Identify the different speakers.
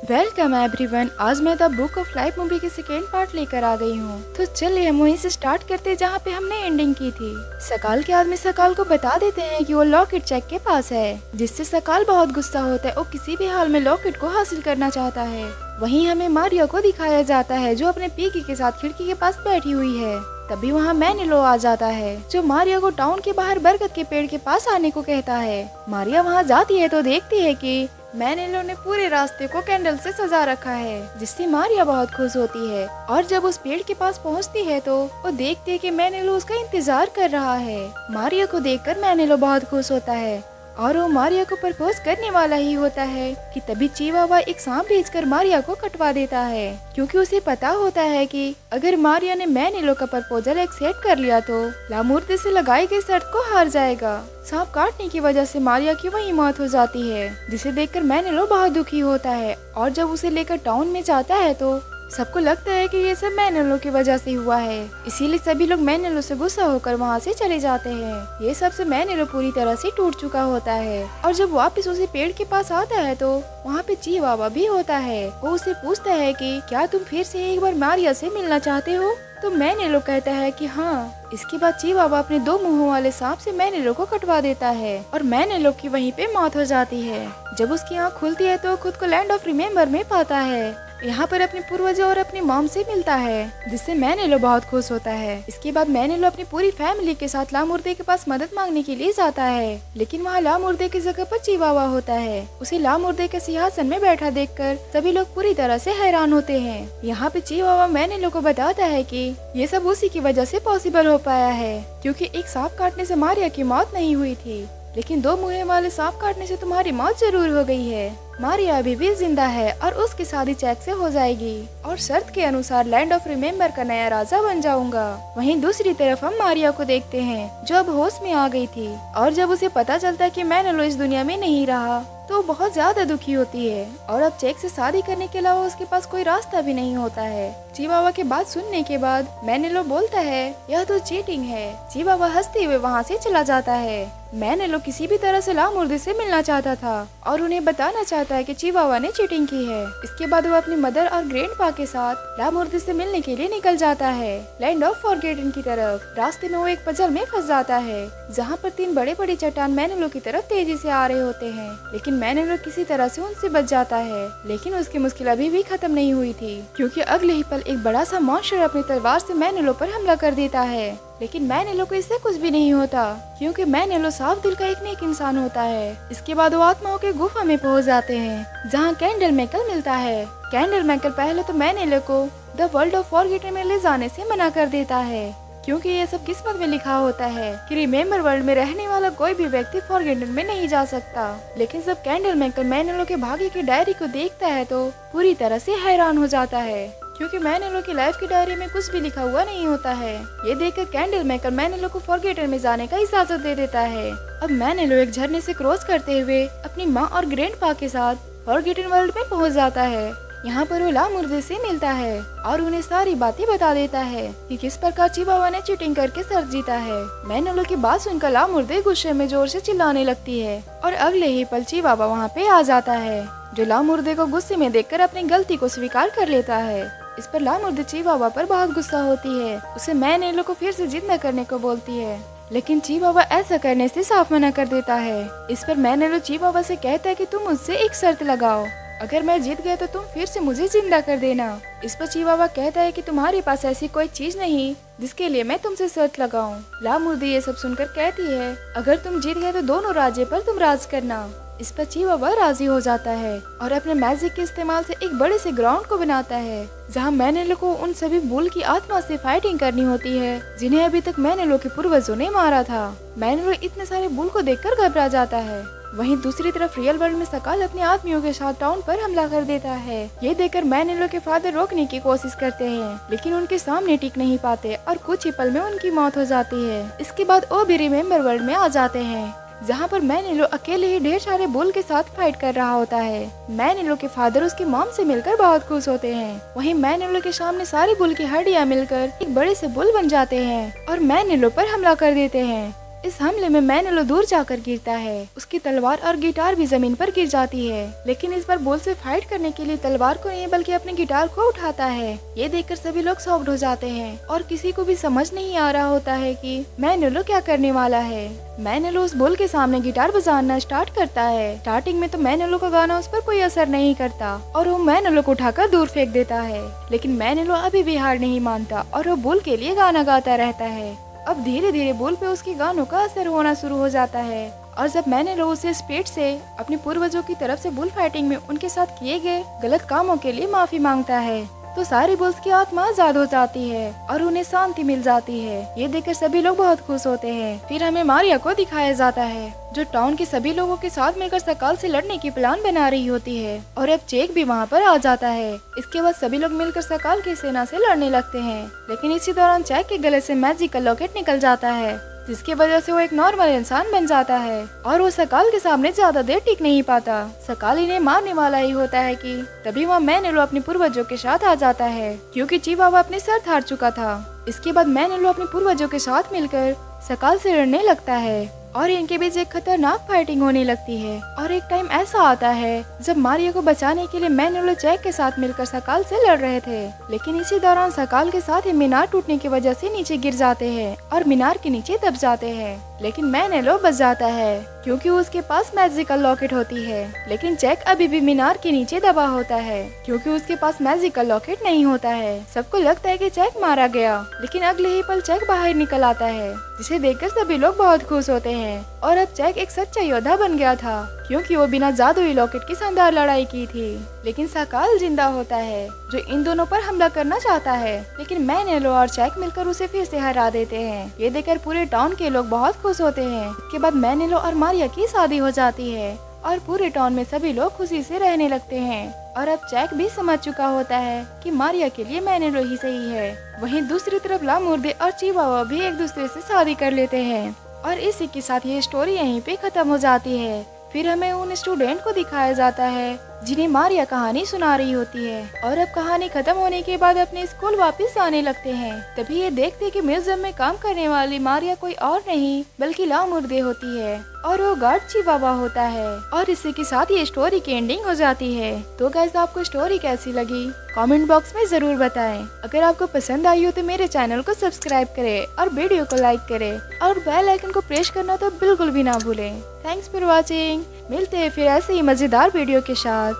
Speaker 1: Welcome everyone. आज मैं the book of life movie के सेकेंड पार्ट लेकर आ गई हूँ। तो चलिए हम वहीं से स्टार्ट करते हैं जहाँ पे हमने एंडिंग की थी। सकाल के आदमी सकाल को बता देते हैं कि वो लॉकेट चेक के पास है, जिससे सकाल बहुत गुस्सा होता है और किसी भी हाल में लॉकेट को हासिल करना चाहता है। वहीं हमें मारिया को दिखाया जाता है जो अपने पीकी के साथ खिड़की के पास बैठी हुई है। तभी वहाँ मैनिलो आ जाता है जो मारिया को टाउन के बाहर बरगद के पेड़ के पास आने को कहता है। मारिया वहाँ जाती है तो देखती है कि मैनिलो ने पूरे रास्ते को कैंडल से सजा रखा है, जिससे मारिया बहुत खुश होती है। और जब उस पेड़ के पास पहुँचती है तो वो देखती है कि मैनिलो उसका इंतजार कर रहा है। मारिया को देखकर मैनिलो बहुत खुश होता है और वो मारिया को प्रपोज करने वाला ही होता है कि तभी चिवावा एक सांप भेजकर मारिया को कटवा देता है, क्योंकि उसे पता होता है कि अगर मारिया ने मैनिलो का प्रपोजल एक्सेप्ट कर लिया तो लामूर्दे से लगाई गई शर्त को हार जाएगा। सांप काटने की वजह से मारिया की वही मौत हो जाती है, जिसे देखकर मैनिलो बहुत दुखी होता है। और जब उसे लेकर टाउन में जाता है तो सबको लगता है कि ये सब मैनिलो की वजह से हुआ है, इसीलिए सभी लोग मैनिलो से गुस्सा होकर वहाँ से चले जाते हैं। ये सबसे मैनिलो पूरी तरह से टूट चुका होता है और जब वापस उसे पेड़ के पास आता है तो वहाँ पे चिवावा भी होता है। वो उसे पूछता है कि क्या तुम फिर से एक बार मारिया से मिलना चाहते हो? तो मैनिलो कहता है कि हाँ। इसके बाद चिवावा अपने दो मुंहों वाले सांप से मैनिलो को कटवा देता है और मैनिलो की वहीं पे मौत हो जाती है। जब उसकी आँख खुलती है तो खुद को लैंड ऑफ रिमेम्बर में पाता है। यहाँ पर अपने पूर्वजों और अपनी मॉम से मिलता है, जिससे मैनिलो बहुत खुश होता है। इसके बाद मैनिलो अपनी पूरी फैमिली के साथ लामुर्दे के पास मदद मांगने के लिए जाता है, लेकिन वहाँ लामुर्दे की जगह पर चिवावा होता है। उसे लामुर्दे के सिंहासन में बैठा देखकर सभी लोग पूरी तरह से हैरान होते हैं। यहाँ पे चिवावा मैनिलो को बताता है कि ये सब उसी की वजह से पॉसिबल हो पाया है, क्योंकि एक सांप काटने से मारिया की मौत नहीं हुई थी, लेकिन दो मुँहे वाले सांप काटने से तुम्हारी मौत जरूर हो गई है। मारिया अभी भी जिंदा है और उसकी शादी चेक से हो जाएगी और शर्त के अनुसार लैंड ऑफ रिमेम्बर का नया राजा बन जाऊंगा। वहीं दूसरी तरफ हम मारिया को देखते हैं जो अब होश में आ गई थी, और जब उसे पता चलता है कि मैनिलो इस दुनिया में नहीं रहा तो बहुत ज्यादा दुखी होती है और अब चेक से शादी करने के अलावा उसके पास कोई रास्ता भी नहीं होता है। चिवावा के बात सुनने के बाद मैनिलो बोलता है यह तो चीटिंग है। चिवावा हंसते हुए वहाँ से चला जाता है। मैनिलो किसी भी तरह से लामुर्दे से मिलना चाहता था और उन्हें बताना चाहता है कि चिवावा ने चीटिंग की है। इसके बाद वो अपनी मदर और ग्रैंडपा के साथ लामुर्दे से मिलने के लिए निकल जाता है लैंड ऑफ फॉरगेटन की तरफ। रास्ते में वो एक पजल में फंस जाता है जहाँ पर तीन बड़े बड़े चट्टान मैनिलो की तरफ तेजी से आ रहे होते हैं, लेकिन मैनिलो किसी तरह से उनसे बच जाता है। लेकिन उसकी मुश्किल अभी भी खत्म नहीं हुई थी, क्योंकि अगले ही पल एक बड़ा सा मॉन्स्टर अपनी तलवार से मैनिलो पर हमला कर देता है। लेकिन मैनिलो को इससे कुछ भी नहीं होता, क्योंकि मैनिलो साफ दिल का एक नेक इंसान होता है। इसके बाद वो आत्माओं के गुफा में पहुंच जाते हैं जहां कैंडल मैकल मिलता है। कैंडल मैकल पहले तो मैनिलो को द वर्ल्ड ऑफ फॉरगेटन में ले जाने से मना कर देता है, क्योंकि ये सब किस्मत में लिखा होता है कि रिमेम्बर वर्ल्ड में रहने वाला कोई भी व्यक्ति फॉरगेटन में नहीं जा सकता। लेकिन जब कैंडल मैकल मैनिलो के भाग्य की डायरी को देखता है तो पूरी तरह से हैरान हो जाता है, क्योंकि मैनिलो की लाइफ की डायरी में कुछ भी लिखा हुआ नहीं होता है। ये देखकर कैंडल मैकर मैनिलो को फॉरगेटन में जाने का इजाजत दे देता है। अब मैनिलो एक झरने से क्रॉस करते हुए अपनी माँ और ग्रैंडपा के साथ फॉरगेटन वर्ल्ड में पहुँच जाता है। यहाँ पर वो लामुर्दे से मिलता है और उन्हें सारी बातें बता देता है कि किस प्रकार चिवावा ने चीटिंग करके सर जीता है। मैनिलो की बात सुनकर लामुर्दे गुस्से में जोर से चिल्लाने लगती है और अगले ही पल चिवावा वहाँ पे आ जाता है, जो लामुर्दे को गुस्से में देखकर अपनी गलती को स्वीकार कर लेता है। इस पर लामुर्दे चिवावा पर बहुत गुस्सा होती है। उसे मैनिलो को फिर से जिंदा करने को बोलती है, लेकिन चिवावा ऐसा करने से साफ मना कर देता है। इस पर मैनिलो चिवावा से कहता है कि तुम मुझसे एक शर्त लगाओ, अगर मैं जीत गया तो तुम फिर से मुझे जिंदा कर देना। इस पर चिवावा कहता है कि तुम्हारे पास ऐसी कोई चीज नहीं जिसके लिए मैं तुमसे शर्त लगाऊं। लामुर्दे ये सब सुनकर कहती है अगर तुम जीत गए तो दोनों राज्य पर तुम राज करना। इस पर चिवावा राजी हो जाता है और अपने मैजिक के इस्तेमाल से एक बड़े से ग्राउंड को बनाता है जहां मैनिलो को उन सभी बुल की आत्मा से फाइटिंग करनी होती है जिन्हें अभी तक मैनिलो के पूर्वजों ने मारा था। मैनिलो इतने सारे बुल को देखकर घबरा जाता है। वहीं दूसरी तरफ रियल वर्ल्ड में सकाल अपने आदमियों के साथ टाउन पर हमला कर देता है। ये देखकर मैनिलो के फादर रोकने की कोशिश करते हैं, लेकिन उनके सामने टिक नहीं पाते और कुछ ही पल में उनकी मौत हो जाती है। इसके बाद वो भी रिमेम्बर वर्ल्ड में आ जाते हैं जहाँ पर मैनिलो अकेले ही ढेर सारे बुल के साथ फाइट कर रहा होता है। मैनिलो के फादर उसकी मॉम से मिलकर बहुत खुश होते हैं। वहीं मैनिलो के सामने सारी बुल की हड्डियां मिलकर एक बड़े से बुल बन जाते हैं और मैनिलो पर हमला कर देते हैं। इस हमले में मैनेलो दूर जाकर गिरता है। उसकी तलवार और गिटार भी जमीन पर गिर जाती है, लेकिन इस बार बुल से फाइट करने के लिए तलवार को नहीं बल्कि अपने गिटार को उठाता है। ये देखकर सभी लोग शॉक्ड हो जाते हैं और किसी को भी समझ नहीं आ रहा होता है कि मैनेलो क्या करने वाला है। मैनेलो उस बुल के सामने गिटार बजाना स्टार्ट करता है। स्टार्टिंग में तो मैनेलो का गाना उस पर कोई असर नहीं करता और वो मैनेलो को उठाकर दूर फेंक देता है, लेकिन मैनेलो अभी भी हार नहीं मानता और वो बुल के लिए गाना गाता रहता है। अब धीरे धीरे बुल पे उसके गानों का असर होना शुरू हो जाता है और जब मैनेलो उसे स्पीड से अपने पूर्वजों की तरफ से बुल फाइटिंग में उनके साथ किए गए गलत कामों के लिए माफी मांगता है, तो सारी बुल्स की आत्मा आजाद हो जाती है और उन्हें शांति मिल जाती है। ये देखकर सभी लोग बहुत खुश होते हैं। फिर हमें मारिया को दिखाया जाता है जो टाउन के सभी लोगों के साथ मिलकर सकाल से लड़ने की प्लान बना रही होती है और अब चेक भी वहाँ पर आ जाता है। इसके बाद सभी लोग मिलकर सकाल की सेना से लड़ने लगते हैं, लेकिन इसी दौरान चेक के गले से मैजिकल लॉकेट निकल जाता है, जिसकी वजह से वो एक नॉर्मल इंसान बन जाता है और वो सकाल के सामने ज्यादा देर टिक नहीं पाता। सकाल इन्हें मारने वाला ही होता है कि तभी वहाँ मैनेलो अपने पूर्वजों के साथ आ जाता है, क्योंकि चिवावा अपने सर हार चुका था। इसके बाद मैनेलो अपने पूर्वजों के साथ मिलकर सकाल से लड़ने लगता है और इनके बीच एक खतरनाक फाइटिंग होने लगती है। और एक टाइम ऐसा आता है जब मारिया को बचाने के लिए मैनेलो चेक के साथ मिलकर सकाल से लड़ रहे थे, लेकिन इसी दौरान सकाल के साथ ही मीनार टूटने की वजह से नीचे गिर जाते हैं और मीनार के नीचे दब जाते हैं। लेकिन मैनेलो बच जाता है क्योंकि उसके पास मैजिकल लॉकेट होती है, लेकिन चेक अभी भी मीनार के नीचे दबा होता है क्योंकि उसके पास मैजिकल लॉकेट नहीं होता है। सबको लगता है कि चेक मारा गया, लेकिन अगले ही पल चेक बाहर निकल आता है, जिसे देखकर सभी लोग बहुत खुश होते हैं। और अब चेक एक सच्चा योद्धा बन गया था क्योंकि वो बिना जादुई लॉकेट की शानदार लड़ाई की थी। लेकिन सकाल जिंदा होता है जो इन दोनों पर हमला करना चाहता है, लेकिन मैनेलो और चेक मिलकर उसे फिर से हरा देते हैं। ये देखकर पूरे टाउन के लोग बहुत खुश होते हैं। इसके बाद मैनेलो और मारिया की शादी हो जाती है और पूरे टाउन में सभी लोग खुशी से रहने लगते हैं। और अब चेक भी समझ चुका होता है कि मारिया के लिए मैनेलो ही सही है। वहीं दूसरी तरफ लामुर्दे और चिवावा भी एक दूसरे से शादी कर लेते हैं और इसी के साथ ये स्टोरी यहीं पे खत्म हो जाती है। फिर हमें उन स्टूडेंट को दिखाया जाता है जिन्हें मारिया कहानी सुना रही होती है और अब कहानी खत्म होने के बाद अपने स्कूल वापस आने लगते हैं। तभी ये देखते कि म्यूजियम में काम करने वाली मारिया कोई और नहीं बल्कि लामुर्दे होती है और वो गार्ड चिवावा होता है। और इसी के साथ ये स्टोरी की एंडिंग हो जाती है। तो गाइस, आपको स्टोरी कैसी लगी कमेंट बॉक्स में जरूर बताएं। अगर आपको पसंद आई हो तो मेरे चैनल को सब्सक्राइब करें और वीडियो को लाइक करें और बेल आइकन को प्रेस करना तो बिल्कुल भी ना भूलें। Thanks for watching. मिलते हैं फिर ऐसे ही मजेदार वीडियो के साथ।